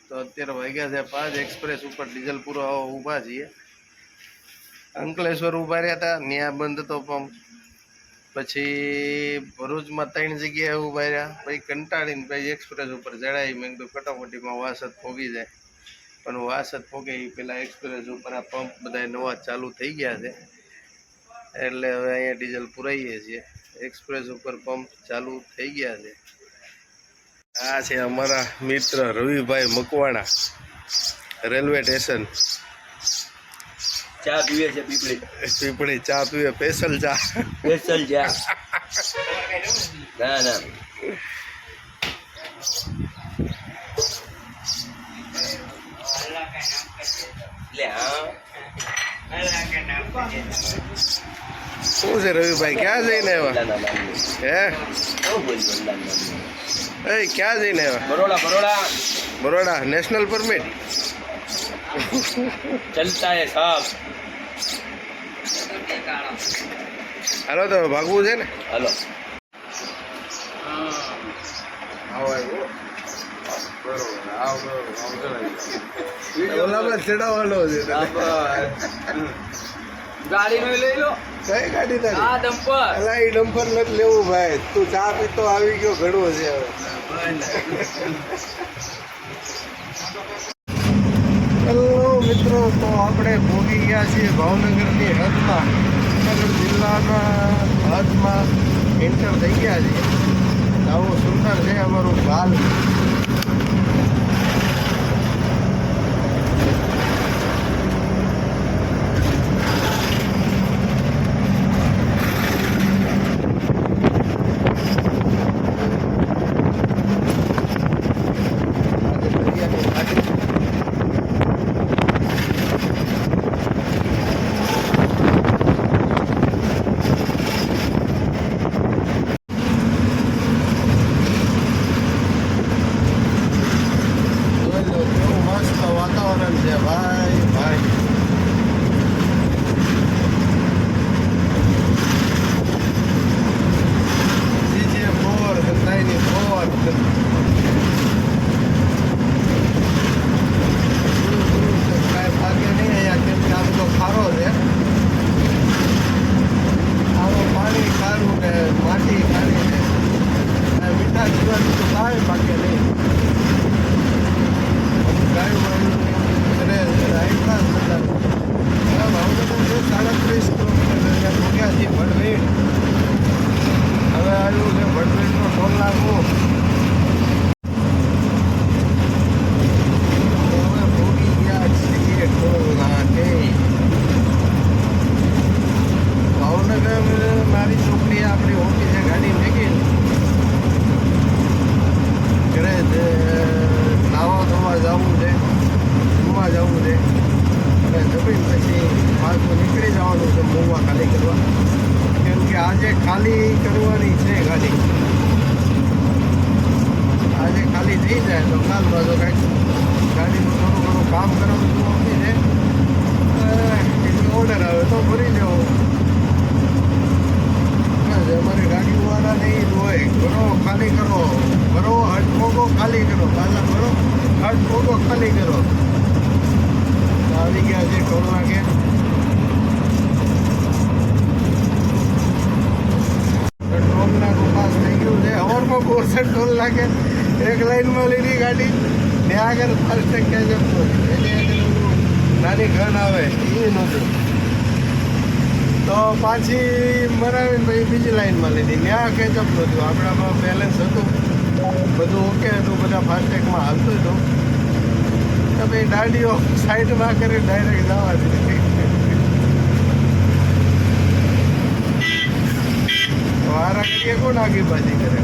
તો અત્યારે વાગ્યા છે 5 એક્સપ્રેસ ઉપર ડીઝલ પૂરો ઊભા છીએ. અંકલેશ્વર ઊભા રહ્યા હતા, ત્યાં બંધ હતો પંપ. પછી ભરૂચમાં 3 જગ્યાએ ઊભા રહ્યા. પછી કંટાળીને પછી એક્સપ્રેસ ઉપર ચડાવી. મેં કીધું કટોકટીમાં વાસદ પોગી જાય, પણ વાસદ પોગે એ પેલા એક્સપ્રેસ ઉપર આ પંપ બધા નવા ચાલુ થઈ ગયા છે, એટલે હવે અહીંયા ડીઝલ પુરાઈએ છીએ. એક્સપ્રેસ ઉપર પંપ ચાલુ થઈ ગયા છે. આ છે અમારા મિત્ર રવિભાઈ મકવાણા, રેલવે સ્ટેશન. ચા પીવે છે પીપળી ચા પીવે, સ્પેશિયલ ચા. સ્પેશિયલ ચા. ના ના શું છે રવિભાઈ, ક્યાં જઈને આવ્યા? હે ક્યાં જઈને આવ્યા? બરોડા નેશનલ પરમિટ ચલતા હે સાહેબ. હાલો તો ભાગવું છે ને. હાલો ઓલામાં ચડાવવાનો છે. ગાડી નો લઈ લો. કઈ ગાડી તારી? આ ડમ્પર. અલા એ ડમ્પર નથી લેવું ભાઈ, તું ચા પીતો આવી ગયો ઘણો છે હવે. હેલો મિત્રો, તો આપણે પહોંચી ગયા છીએ ભાવનગરની હદમાં, ભાવનગર જિલ્લાના હદમાં એન્ટર થઈ ગયા છીએ. આવું સુંદર છે અમારું ગાલ. આજે ખાલી કરવાની છે ગાડી. આજે ખાલી થઈ જાય તો કાલ બાજુ કાંઈક ગાડીનું થોડું ઘણું કામ કરવાનું આપી છે, ઓર્ડર આવે તો ભરી લેવો. અમારી ગાડીવાળા નહીં હોય, ભરો ખાલી કરો, ભરો હટ પોગો ખાલી કરો, પાછા ભરો હટ પોગો ખાલી કરો. આવી ગયા છે ટોલ નાકે. ટોલ નાકું પાસ થઈ ગયું છે. હવારમાં બોરસદ ટોલ નાકે એક લાઈનમાં લીધી ગાડી, ત્યાં આગળ ફાસ્ટેગ ક્યાં જતો એની આગળ નાની ઘન આવે એ નહોતું, તો પાછી મરાવીને પછી બીજી લાઈનમાં લીધી, ત્યાં કેચઅપ નહોતું. આપણામાં બેલેન્સ હતું, બધું ઓકે હતું, બધા ફાસ્ટેગમાં હાલતું હતું. તો ભાઈ દાંડીઓ સાઈડમાં કરી ડાયરેક્ટ જવા દીધી. વારા કરીએ કોણ આગી બાજી કરે.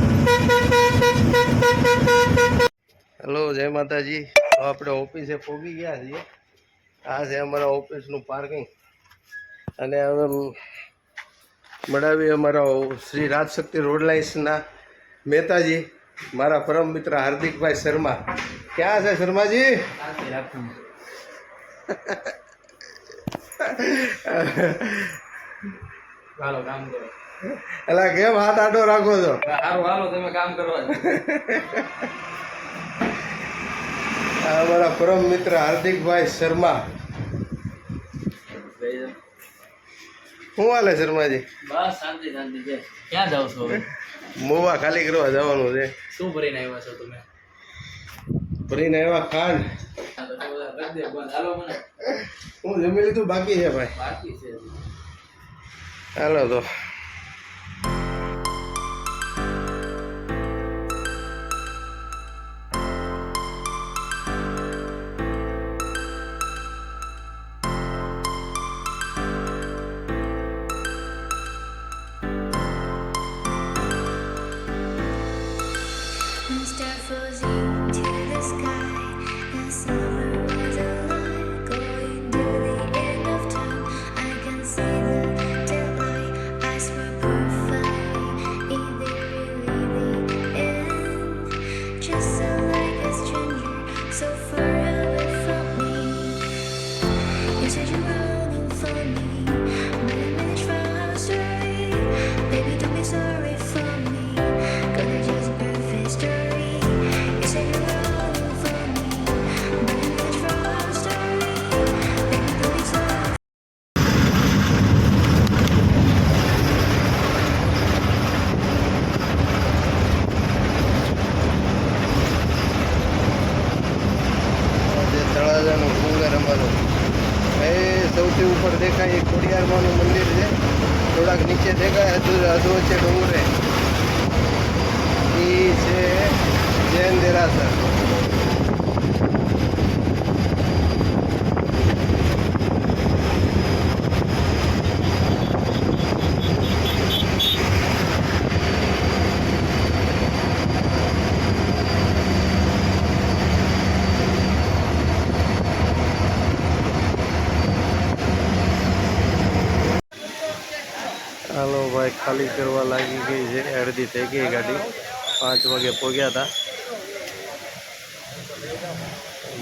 હેલો, જય માતાજી. તો આપણે ઓફિસે પહોંચી ગયા છીએ. આ છે અમારા ઓફિસનું પાર્કિંગ. અને હવે મળાવી અમારા શ્રી રાજશક્તિ રોડ લાઇન્સના મહેતાજી, મારા પરમ મિત્ર હાર્દિકભાઈ શર્મા. ક્યાં છે શર્માજી? હાલો કામ કરો. એલા કેમ હાથ આડો રાખો છો? સારું હાલો તમે કામ કરવા. આ અમારા પરમ મિત્ર હાર્દિકભાઈ શર્મા. શું હાલે શર્માજી? બસ શાંતિ શાંતિ છે. ક્યાં જાવ છો હવે? મોવા ખાલી કરવા જવાનું છે. શું ભરીને આવ્યા છો તમે? ભરીને આવ્યા ખાંડ. હા, તો રખ દે બંધ. હાલો મને. હું જમી લીધું, બાકી છે ભાઈ. બાકી છે. હાલો તો. Star flows into the sky. The summer was alive, going to the end of time. I can see the daylight. I swear perfect. Is it really the end? Just so like a stranger, so far away from me. You said you're running for me, but I managed from our story. Baby, don't be sorry for me, 'cause it's just a perfect story. You said you're running for me, but I managed from our story. Baby, don't be sorry. જે તળાજાનું ડુંગર અમારું એ સૌથી ઉપર દેખાય એ ખોડિયારમાંનું મંદિર છે. થોડાક નીચે દેખાય હજુ વચ્ચે ડુંગરે એ છે જૈન દેરાસર. હાલો ભાઈ, ખાલી કરવા લાગી ગઈ છે. અડધી થઈ ગઈ ગાડી. 5 વાગે પહોંચ્યા હતા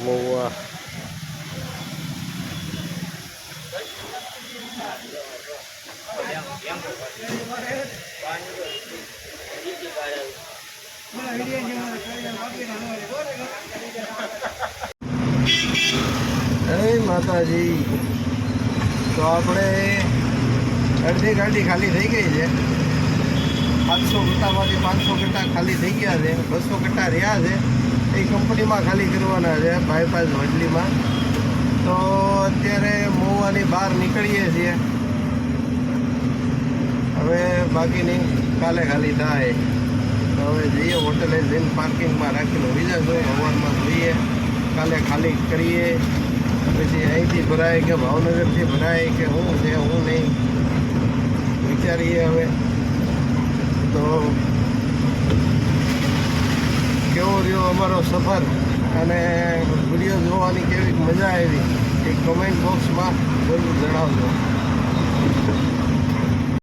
મહુવા. જય માતાજી. તો આપણે અડધી ગાડી ખાલી થઈ ગઈ છે. 500 કટ્ટામાંથી 500 કટ્ટા ખાલી થઈ ગયા છે. 200 કટ્ટા રહ્યા છે. એ કંપનીમાં ખાલી કરવાના છે, બાયપાસ વડલીમાં. તો અત્યારે મહુવાની બહાર નીકળીએ છીએ. હવે બાકીની કાલે ખાલી થાય. તો હવે જઈએ હોટલે જઈને પાર્કિંગમાં રાખીને બીજા જોઈએ. સવારમાં જોઈએ, કાલે ખાલી કરીએ. પછી અહીંથી ભરાય કે ભાવનગરથી ભરાય કે શું છે શું નહીં વિચારીએ હવે. તો કેવો રહ્યો અમારો સફર અને વિડીયો જોવાની કેવી મજા આવી એ કમેન્ટ બોક્સમાં જરૂર જણાવજો.